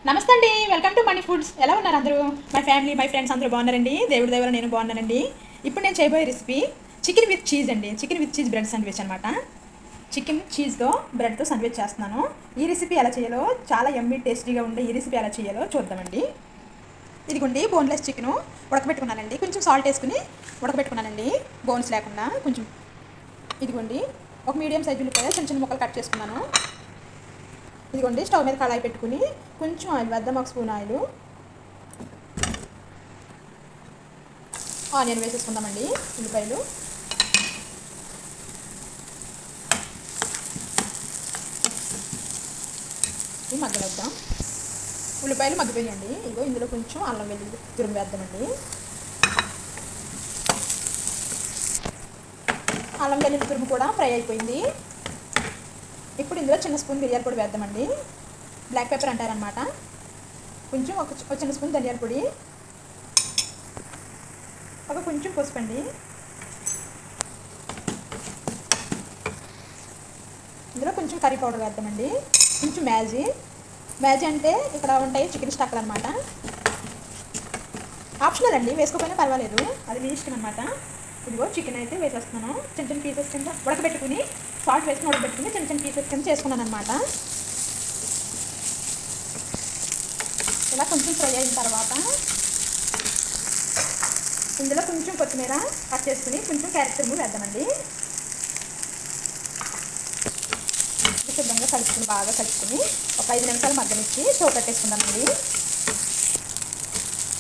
నమస్తే అండి, welcome to money foods. ఎలా ఉన్నారు అందరూ? మై ఫ్యామిలీ, మై ఫ్రెండ్స్ అందరూ బాగున్నారండి. దేవుడి దయ వల్ల నేను బాగున్నానండి. ఇప్పుడు నేను చేయబోయే రెసిపీ చికెన్ విత్ చీజ్ అండి. Chicken with cheese bread sandwich అనమాట. చికెన్ చీజ్తో బ్రెడ్తో శాండ్విచ్ చేస్తున్నాను. ఈ రెసిపీ ఎలా చేయాలో, చాలా యమ్మీ టేస్టీగా ఉండే ఈ రెసిపీ ఎలా చేయాలో చూద్దామండి. ఇదిగోండి బోన్లెస్ చికెను ఉడకబెట్టుకున్నానండి. కొంచెం సాల్ట్ వేసుకుని ఉడకబెట్టుకున్నానండి, బోన్స్ లేకుండా. కొంచెం ఇదిగోండి ఒక మీడియం సైజు ఉల్లిపాయ చిన్న చిన్న ముక్కలు కట్ చేసుకున్నాను. ఇదిగోండి స్టవ్ మీద కళాయి పెట్టుకుని కొంచెం ఆయిల్ వేద్దాం. ఒక స్పూన్ ఆయిల్, ఆనియన్ వేసేసుకుందామండి. ఉల్లిపాయలు మగ్గనిద్దాం. ఉల్లిపాయలు మగ్గిపోయాయండి. ఇదిగో ఇందులో కొంచెం అల్లం వెల్లుల్లి తురుము వేద్దామండి. అల్లం వెల్లుల్లి తురుము కూడా ఫ్రై అయిపోయింది. ఇప్పుడు ఇందులో చిన్న స్పూన్ మిరియాల పొడి వేద్దామండి. బ్లాక్ పెప్పర్ అంటారనమాట. కొంచెం ఒక చిన్న స్పూన్ ధనియాల పొడి, ఒక కొంచెం పసుపండి. ఇందులో కొంచెం కర్రీ పౌడర్ వేద్దామండి. కొంచెం మ్యాజీ అంటే ఇక్కడ ఉంటాయి చికెన్ స్టాక్లు అనమాట. ఆప్షనల్ అండి, వేసుకోకపోయినా పర్వాలేదు, అది మీ ఇష్టం అనమాట. ఇదిగో చికెన్ అయితే వేసేస్తున్నాను. చిన్న చిన్న పీసెస్ కింద ఉడకబెట్టుకుని సాల్ట్ వేసుకుని ఉడకబెట్టుకుని చిన్న చిన్న పీసెస్ కింద చేసుకున్నాను అనమాట. ఇలా కొంచెం ఫ్రై అయిన తర్వాత ఇందులో కొంచెం కొత్తిమీర కట్ చేసుకుని కొంచెం క్యారెట్ తురుము వేద్దామండి. శుభ్రంగా కలుపుకుని బాగా కలుపుకుని ఒక 5 నిమిషాలు మగ్గనిచ్చి స్టవ్ కట్టేసుకుందామండి.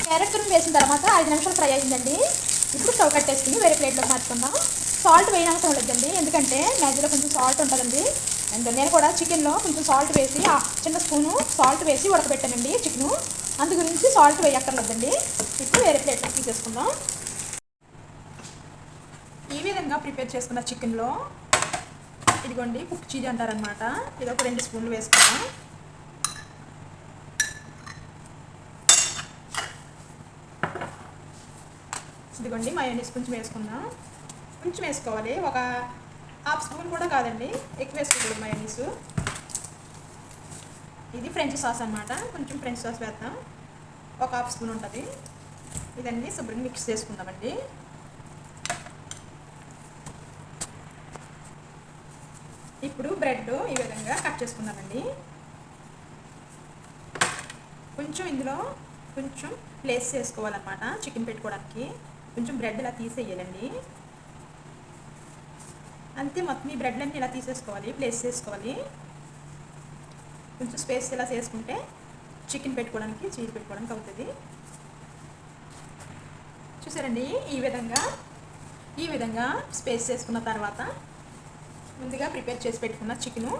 క్యారెట్ తురుము వేసిన తర్వాత 5 నిమిషాలు ఫ్రై అయిందండి. ఇప్పుడు స్టవ్ కట్టేసుకుని వేరే ప్లేట్లోకి మార్చుకుందాం. సాల్ట్ వేయనవసరం ఉండదండి, ఎందుకంటే మ్యాగీలో కొంచెం సాల్ట్ ఉంటుందండి. అండ్ నేను కూడా చికెన్లో కొంచెం సాల్ట్ వేసి చిన్న స్పూను సాల్ట్ వేసి ఉడకబెట్టానండి చికెను. అందు గురించి సాల్ట్ వేయక్కర్లేదండి. ఇప్పుడు వేరే ప్లేట్లోకి తీసేసుకుందాం. ఈ విధంగా ప్రిపేర్ చేసుకున్న చికెన్లో ఇదిగోండి కుక్ చీజ్ అంటారనమాట. ఇది ఒక 2 స్పూన్లు వేసుకుందాం. ఇదిగోండి మయోనీస్ కొంచెం వేసుకుందాం. కొంచెం వేసుకోవాలి, ఒక హాఫ్ స్పూన్ కూడా కాదండి, ఎక్కువ వేసుకోకూడదు మయోనీస్. ఇది ఫ్రెంచ్ సాస్ అనమాట. కొంచెం ఫ్రెంచ్ సాస్ వేద్దాం, ఒక హాఫ్ స్పూన్ ఉంటుంది. ఇదన్నీ శుభ్రంగా మిక్స్ చేసుకుందామండి. ఇప్పుడు బ్రెడ్ ఈ విధంగా కట్ చేసుకుందామండి. కొంచెం ఇందులో కొంచెం ప్లేస్ చేసుకోవాలన్నమాట చికెన్ పెట్టుకోవడానికి. కొంచెం బ్రెడ్ ఇలా తీసేయాలండి. అంతే, మొత్తం ఈ బ్రెడ్లన్నీ ఇలా తీసేసుకోవాలి, ప్లేస్ చేసుకోవాలి. కొంచెం స్పేస్ ఇలా చేసుకుంటే చికెన్ పెట్టుకోవడానికి, చీజ్ పెట్టుకోవడానికి అవుతుంది. చూసారండి, ఈ విధంగా స్పేస్ చేసుకున్న తర్వాత ముందుగా ప్రిపేర్ చేసి పెట్టుకున్న చికెను,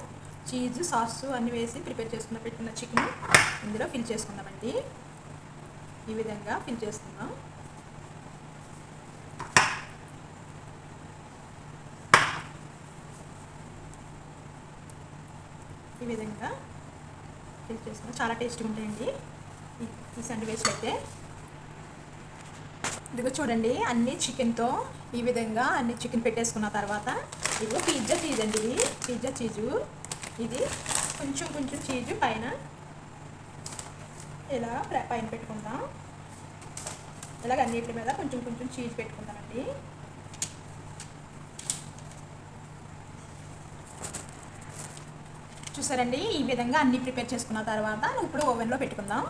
చీజ్ సాసు అన్నీ వేసి ప్రిపేర్ పెట్టుకున్న చికెను ఇందులో ఫిల్ చేసుకుందామండి. ఈ విధంగా ఫిల్ చేసుకుందాం. ఈ విధంగా ఫిల్ చేసుకుందాం. చాలా టేస్ట్గా ఉంటాయండి ఈ శాండ్విచ్లు అయితే. ఇదిగో చూడండి, అన్ని చికెన్తో ఈ విధంగా అన్ని చికెన్ పెట్టేసుకున్న తర్వాత ఇదిగో పిజ్జా చీజ్ అండి. ఇది పిజ్జా చీజు. ఇది కొంచెం చీజు పైన ఇలా పైన పెట్టుకుందాం. ఇలాగ అన్నిటి మీద కొంచెం చీజ్ పెట్టుకుందామండి. చూసారండి, ఈ విధంగా అన్నీ ప్రిపేర్ చేసుకున్న తర్వాత ఇప్పుడు ఓవెన్లో పెట్టుకుందాం.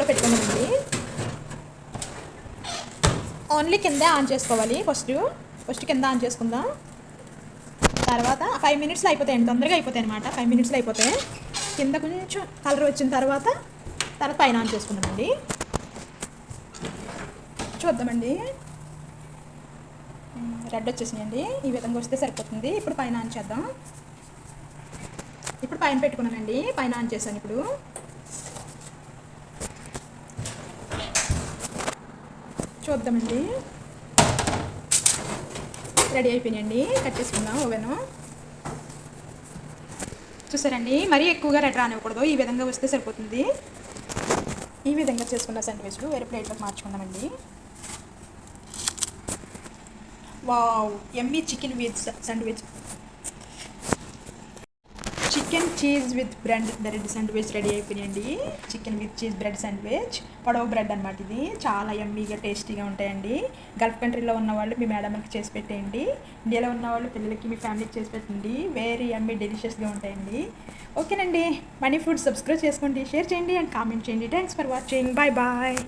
పెట్టుకుందామండి. ఓన్లీ కిందే ఆన్ చేసుకోవాలి. ఫస్ట్ కింద ఆన్ చేసుకుందాం. తర్వాత 5 మినిట్స్లో అయిపోతాయండి, తొందరగా అయిపోతాయి అనమాట. 5 మినిట్స్లో అయిపోతాయి. కింద కొంచెం కలర్ వచ్చిన తర్వాత పైన ఆన్ చేసుకుందామండి. చూద్దామండి, రెడ్ వచ్చేసినాయండి. ఈ విధంగా వస్తే సరిపోతుంది. ఇప్పుడు పైన ఆన్ చేద్దాం. ఇప్పుడు పైన పెట్టుకున్నానండి, పైన ఆన్ చేశాను. ఇప్పుడు చూద్దామండి, రెడీ అయిపోయినాయండి. కట్ చేసుకుందాం ఓవెను. చూసారండి, మరీ ఎక్కువగా రెడ్ రానివ్వకూడదు, ఈ విధంగా వస్తే సరిపోతుంది. ఈ విధంగా చేసుకున్న శాండ్విచ్లు వేరే ప్లేట్లోకి మార్చుకుందామండి. Wow, yummy chicken with sandwich. Chicken cheese with bread bread sandwich ready అయిపోయినాయండి. Chicken with cheese bread sandwich, పొడవు బ్రెడ్ అనమాట. ఇది చాలా యమ్మీగా టేస్టీగా ఉంటాయండి. గల్ఫ్ కంట్రీలో ఉన్న వాళ్ళు మీ మేడంకి చేసి పెట్టేయండి. ఇండియాలో ఉన్న వాళ్ళు పిల్లలకి మీ ఫ్యామిలీకి చేసి పెట్టండి. వెరీ యమ్మీ డెలిషియస్గా ఉంటాయండి. ఓకేనండి, మనీ ఫుడ్ సబ్స్క్రైబ్ చేసుకోండి, షేర్ చేయండి అండ్ కామెంట్ చేయండి. Thanks for watching. Bye bye.